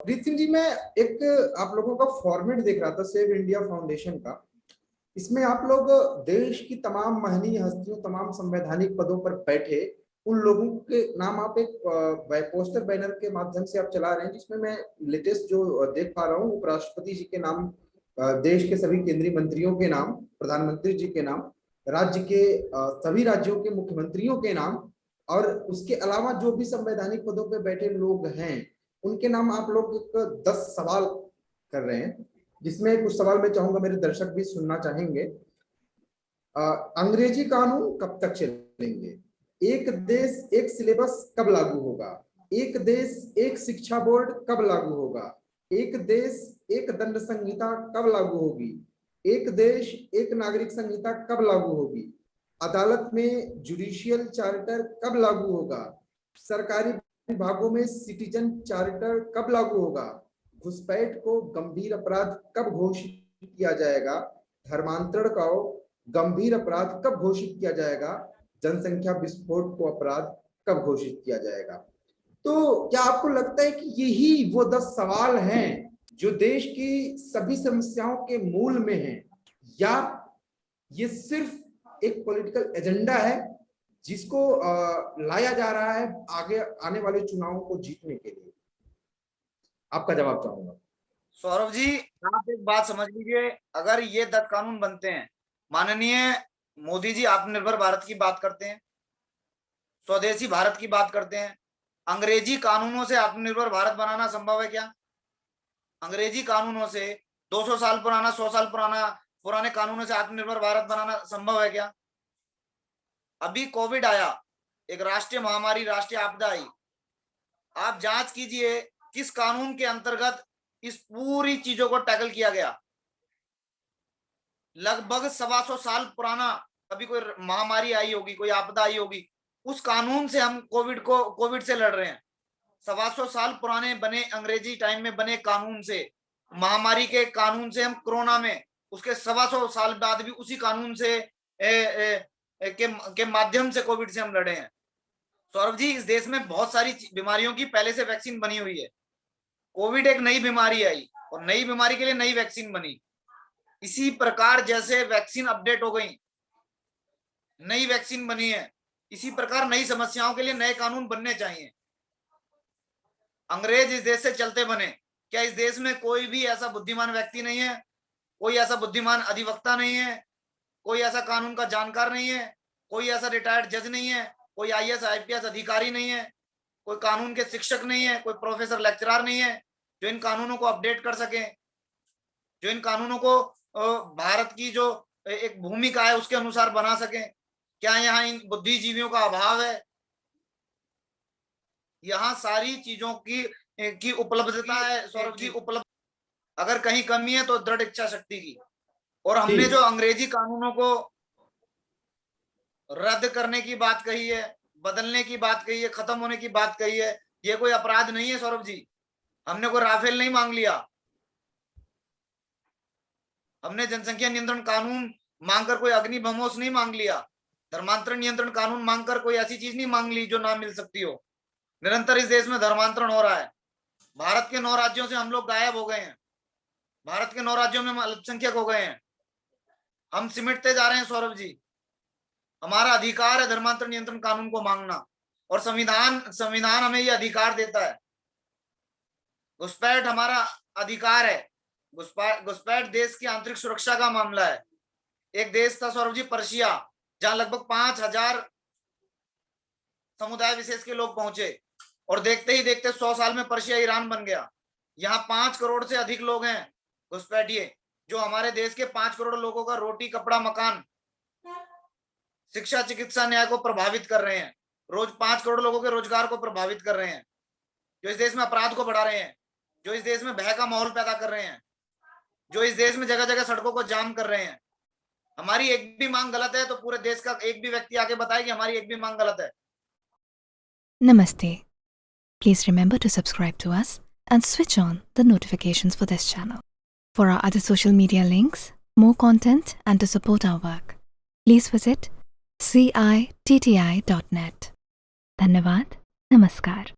प्रीत सिंह जी, मैं एक आप लोगों का फॉर्मेट देख रहा था सेव इंडिया फाउंडेशन का। इसमें आप लोग देश की तमाम महनीय हस्तियों, तमाम संवैधानिक पदों पर बैठे उन लोगों के नाम आप एक पोस्टर बैनर के माध्यम से आप चला रहे हैं, जिसमें मैं लेटेस्ट जो देख पा रहा हूँ उपराष्ट्रपति जी के नाम, देश के सभी केंद्रीय मंत्रियों के नाम, प्रधानमंत्री जी के नाम, राज्य के सभी राज्यों के मुख्यमंत्रियों के नाम, और उसके अलावा जो भी संवैधानिक पदों पर बैठे लोग हैं उनके नाम आप लोग एक 10 सवाल कर रहे हैं, जिसमें कुछ सवाल मैं चाहूंगा मेरे दर्शक भी सुनना चाहेंगे। अंग्रेजी कानून कब तक चलेंगे? एक देश एक सिलेबस कब लागू होगा? एक देश एक शिक्षा बोर्ड कब लागू होगा? एक देश एक दंड संहिता कब लागू होगी? एक देश एक नागरिक संहिता कब लागू होगी? अदालत में जुडिशियल चार्टर कब लागू होगा? सरकारी विभागों में सिटीजन चार्टर कब लागू होगा? घुसपैठ को गंभीर अपराध कब घोषित किया जाएगा? धर्मांतरण को गंभीर अपराध कब घोषित किया जाएगा? जनसंख्या विस्फोट को अपराध कब घोषित किया जाएगा? तो क्या आपको लगता है कि यही वो 10 सवाल हैं जो देश की सभी समस्याओं के मूल में हैं, या ये सिर्फ एक पॉलिटिकल एजेंडा है जिसको लाया जा रहा है आगे आने वाले चुनावों को जीतने के लिए? आपका जवाब चाहूंगा। सौरभ जी, आप एक बात समझ लीजिए, अगर ये 10 कानून बनते हैं, माननीय मोदी जी आत्मनिर्भर भारत की बात करते हैं, स्वदेशी भारत की बात करते हैं, अंग्रेजी कानूनों से आत्मनिर्भर भारत बनाना संभव है क्या? अंग्रेजी कानूनों से 200 साल पुराना, 100 साल पुराने कानूनों से आत्मनिर्भर भारत बनाना संभव है क्या? अभी कोविड आया, एक राष्ट्रीय महामारी, राष्ट्रीय आपदा आई, आप जांच कीजिए किस कानून के अंतर्गत इस पूरी चीजों को टैकल किया गया। लगभग 125 साल पुराना कभी कोई महामारी आई होगी, कोई आपदा आई होगी, उस कानून से हम कोविड से लड़ रहे हैं। 125 साल पुराने बने अंग्रेजी टाइम में बने कानून से, महामारी के कानून से हम कोरोना में, उसके 125 साल बाद भी उसी कानून से के माध्यम से कोविड से हम लड़े हैं। सौरभ जी, इस देश में बहुत सारी बीमारियों की पहले से वैक्सीन बनी हुई है। कोविड एक नई बीमारी आई और नई बीमारी के लिए नई वैक्सीन बनी। इसी प्रकार जैसे वैक्सीन अपडेट हो गई, नई वैक्सीन बनी है, इसी प्रकार नई समस्याओं के लिए नए कानून बनने चाहिए। अंग्रेज इस देश से चलते बने, क्या इस देश में कोई भी ऐसा बुद्धिमान व्यक्ति नहीं है? कोई ऐसा बुद्धिमान अधिवक्ता नहीं है? कोई ऐसा कानून का जानकार नहीं है? कोई ऐसा रिटायर्ड जज नहीं है? कोई आईएएस आईपीएस अधिकारी नहीं है? कोई कानून के शिक्षक नहीं है? कोई प्रोफेसर लेक्चरर नहीं है जो इन कानूनों को अपडेट कर सके, जो इन कानूनों को भारत की जो एक भूमिका है उसके अनुसार बना सके? क्या यहाँ इन बुद्धिजीवियों का अभाव है? यहाँ सारी चीजों की उपलब्धता है सौरभ जी, उपलब्ध। अगर कहीं कमी है तो दृढ़ इच्छा शक्ति की। और हमने जो अंग्रेजी कानूनों को रद्द करने की बात कही है, बदलने की बात कही है, खत्म होने की बात कही है, ये कोई अपराध नहीं है सौरभ जी। हमने कोई राफेल नहीं मांग लिया, हमने जनसंख्या नियंत्रण कानून मांगकर कोई अग्नि ब्रह्मोस नहीं मांग लिया, धर्मांतरण नियंत्रण कानून मांगकर कोई ऐसी चीज नहीं मांग ली जो ना मिल सकती हो। निरंतर इस देश में धर्मांतरण हो रहा है। भारत के 9 राज्यों से हम लोग गायब हो गए हैं, भारत के 9 राज्यों में हम अल्पसंख्यक हो गए हैं। हम सिमटते जा रहे हैं सौरभ जी। हमारा अधिकार है धर्मांतरण नियंत्रण कानून को मांगना, और संविधान हमें यह अधिकार देता है। घुसपैठ हमारा अधिकार है। घुसपैठ देश की आंतरिक सुरक्षा का मामला है। एक देश था सौरभ जी, पर्शिया, जहां लगभग 5000 समुदाय विशेष के लोग पहुंचे, और देखते ही देखते 100 साल में पर्शिया ईरान बन गया। यहाँ 5 करोड़ से अधिक लोग हैं घुसपैठिए, जो हमारे देश के 5 करोड़ लोगों का रोटी, कपड़ा, मकान, शिक्षा, चिकित्सा, न्याय को प्रभावित कर रहे हैं। रोज 5 करोड़ लोगों के रोजगार को प्रभावित कर रहे हैं, जो इस देश में अपराध को बढ़ा रहे हैं, जो इस देश में भय का माहौल पैदा कर रहे हैं, जो इस देश में जगह जगह सड़कों को जाम कर रहे हैं। हमारी एक भी मांग गलत है तो पूरे देश का एक भी व्यक्ति आके बताए कि हमारी एक भी मांग गलत है। Namaste. Please remember to subscribe to us and switch on the notifications for this channel. For our other social media links, more content, and to support our work, please visit citti.net. Dhanyavad. Namaskar.